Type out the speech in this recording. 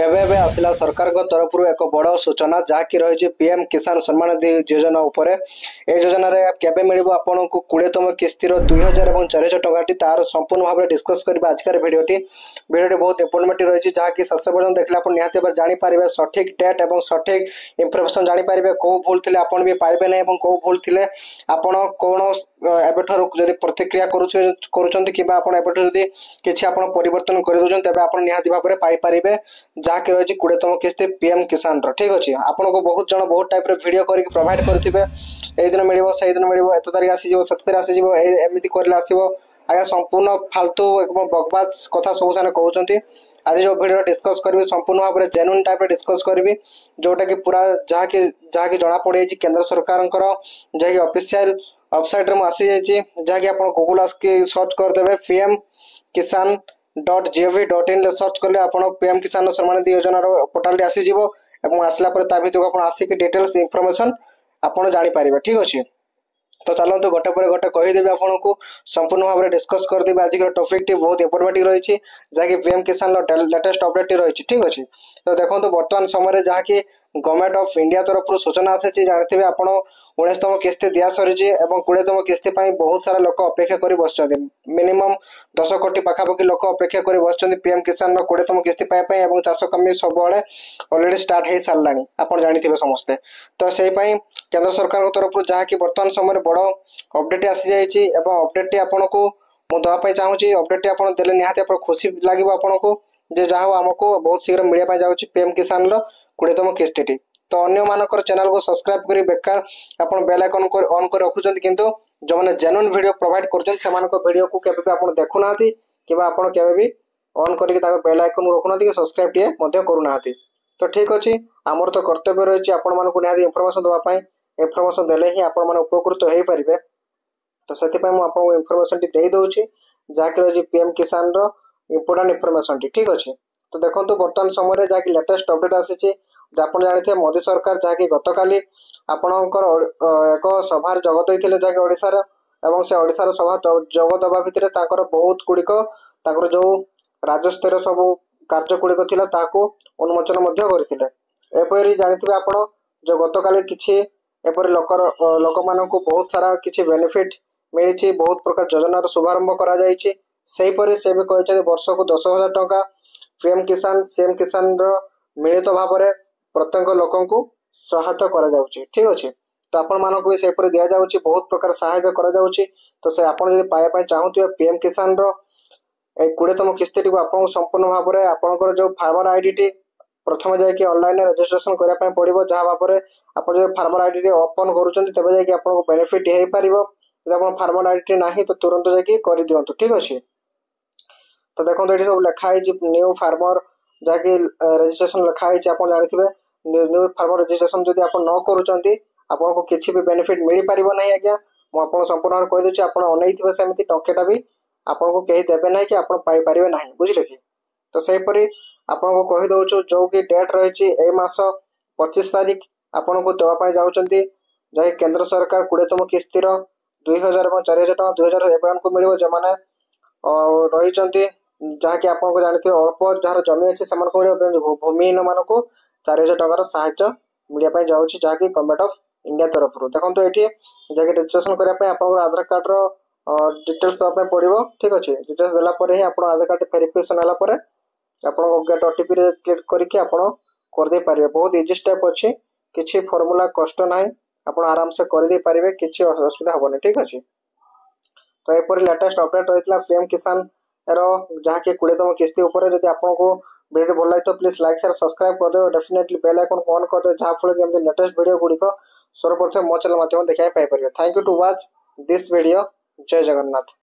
एबे एबे आसिला सरकार तरफ एक बड़ सूचना जहाँकि रही पीएम किसान सम्मान निधि योजना उपरे ए योजना रे केबे मिलिबो आपनको 20तम किस्तीर 2000 और 4000 टंकाटी तार संपूर्ण भाव डिस्कस करबा आजकार वीडियोटी बहुत इंपोर्टेंट रही जहाँकि शेष पर्यटन देखले आप निहाती जानि पारिबे सठिक डेट और सठिक इंफॉर्मेशन जानि पारिबे को भूल थिले आपण भी पाइबे नै एवं को भूल थिले आपण कोन एबेठर जदि प्रतिक्रिया करूछन्ति किबा आपण एबेठर जदि किछि आपण परिवर्तन करि दोछन तबे आपण निहाती भाव रे पाइ पारिबे जहाँकि रही 20तम किस्ती पीएम किसान ठीक अच्छे आपको बहुत जन बहुत टाइप वीडियो करके प्रोवाइड करेंगे ये दिन मिल से दिन मिल एत तारीख आसीज 7 तारीख आसीज एमती कर आसो आज्ञा संपूर्ण फालतू एकदम बकवास कथा सब से कहते आज जो वीडियो डिस्कस करी संपूर्ण भाव में जेन्युइन टाइप डिस्कस करी जोटा कि पूरा जहाँकि जना पड़ी केंद्र सरकार जहाँकि ऑफिशियल वेबसाइट रे आसी जाइए जहाँकि आप गूगल आसकी सर्च करदे पीएम किसान .gov.in सर्च कले आप पीएम किसान सम्मान निधि योजना पोर्टाल आसीज आसला भितर आप आसिक डिटेल्स इनफॉरमेशन आप जापर ठीक अच्छे तो चलते गोटे पर गोटे कहीदेवी आपको संपूर्ण भाव में डिस्कस करदेवी आज टॉपिक टी बहुत इंपोर्टेंट रही जहाँकि पीएम किसान लेटेस्ट अपडेट रही ठीक अच्छे तो देखो बर्तमान समय जहाँकि गवर्नमेंट ऑफ इंडिया तरफ सूचना आसी जानते आप 19तम किस्ती दिया सरी 20तम किस्ती बहुत सारा लोक अपेक्षा कर बस मिनिमम 10 कोटी पाखापाखि लोक अपेक्षा कर बस पीएम किसान 20तम किस्ती पाइबा चाष कमी सब अलरेडी स्टार्ट हो सारा आप जानते समस्ते तो से केंद्र सरकार तरफ जहाँकि बर्तमान समय बड़ अपडेट आसी जाइए अपडेट आपन को मुझे दवाई चाहूँगी अपडेट आप देले निहाती खुशी लगे आपको जहाँ आमको बहुत शीघ्र मिलवा जाऊँगी पीएम किसान 20तम किस्ती तो अन्य मानकर चैनल को सब्सक्राइब करी बेकार अपन बेल आइकन को ऑन कर रखुछन किंतु जो माने जेन्युइन वीडियो प्रोवाइड करछन समान को वीडियो को केबे भी आपण देखु नाथि किबा आपण केबे भी ऑन करके ताको बेल आइकन रखु नाथि कि सब्सक्राइब टिए मध्य करू नाथि तो ठीक अछि हमर तो कर्तव्य रहिछि आपण मान को निहाती इंफॉर्मेशन दवा पई इंफॉर्मेशन देले ही आपण मान उपकृत होई परिबे तो सेति पई मु आपन इंफॉर्मेशन टी देई दोछि जाके रहि पीएम किसान रो इंपोर्टेंट इंफॉर्मेशन टी ठीक अछि तो देखंतु वर्तमान समय रे जाके लेटेस्ट अपडेट आसीछि आप जानते मोदी सरकार जहाँकि गतकाली आपणकर एक सभार जगत होते जहाँकि ओडिशार एवं से ओडिशार सभा जग दबा भितर बहुत गुड़िक जो राज्यस्तर सब कार्य गुड़िक उन्मोचन करते जानते आप जो गतकाली किसी एपरी लोक मान बहुत सारा किसी बेनिफिट मिली बहुत प्रकार योजनार शुभारंभ कर से भी कहते वर्ष को 10,000 टंका पीएम किसान सीएम किसान मिलित भाव में प्रत्येक लोक सहायता करा जाउची ठीक अच्छे तो आपण मानक भी से दि जाउची बहुत प्रकार सहायता करा जाउची तो से आपण जदि पाया पय चाहूथिबे पीएम किसान रो 20तम किस्ती टी आपन संपूर्ण भाव में आपनकर जो फार्मर आईडी टी प्रथम जाय कि ऑनलाइन रजिस्ट्रेशन करिया पय पड़िबो जहा भाव में आपण जो फार्मर आईडी टी ओपन करूचंती तबे जाय कि आपन बेनिफिट हे परिबो जदि आपन फार्मर आईडी टी नाही तो तुरंत जाय कि करि दियंतु ठीक अच्छे तो देखो ये सब लिखा है न्यू फार्मर जहाँकि रजिस्ट्रेशन लिखा है आप जानते न्यू फार्मर रजिस्ट्रेशन जब आप न करुँच आपको किसी भी बेनिफिट मिल पार ना आज्ञा मुझे संपूर्ण कहीदे आप अनैथे सेमती टंकेटा भी आपको कहीं देवे ना कि आप पाइपर ना बुझे कि तो सेपरी आपको कहीदे जो कि डेट रही मास 25 तारीख आपन को देवाई जाऊँच जहाँकि केंद्र सरकार 20तम किस्तीर 2000 और 4000 टका 2000 एवं को मिले जो मैंने रही जहाँकि आपको जानते अल्प जार जमी अच्छे से भूमिहीन मानक 4000 टकर साहाय्य मिलवाई जाऊँगी जहाँकि गवर्नमेंट ऑफ इंडिया तरफ देखो ये जहाँकि रजिस्ट्रेशन करने आधार कार्ड डिटेल्स देवाई पड़ो ठीक अच्छे डिटेल्स देलापर ही आप आधार कार्ड वेरिफिकेशन है आप गेट ओटीपी क्लिक करके करदे पारे बहुत इजी स्टेप अच्छे किसी फॉर्मूला कष्ट ना आप आराम से करदे पारे किसी असुविधा हेनी ठीक अच्छे तो यहपरी लेटेस्ट अपडेट रही पीएम किसान जहाँकि 20तम किस्ती जब आपको वीडियो भल लगे तो प्लीज लाइक शेयर सब्सक्राइब कर दो डेफिनेटली बेल आइकन ऑन कर दो जहाँ फल कि लेटेस्ट वीडियो गुड़िक सर्वप्रथम मो चैनल माध्यम देखा पाइपर thank you to watch this video जय जगन्नाथ।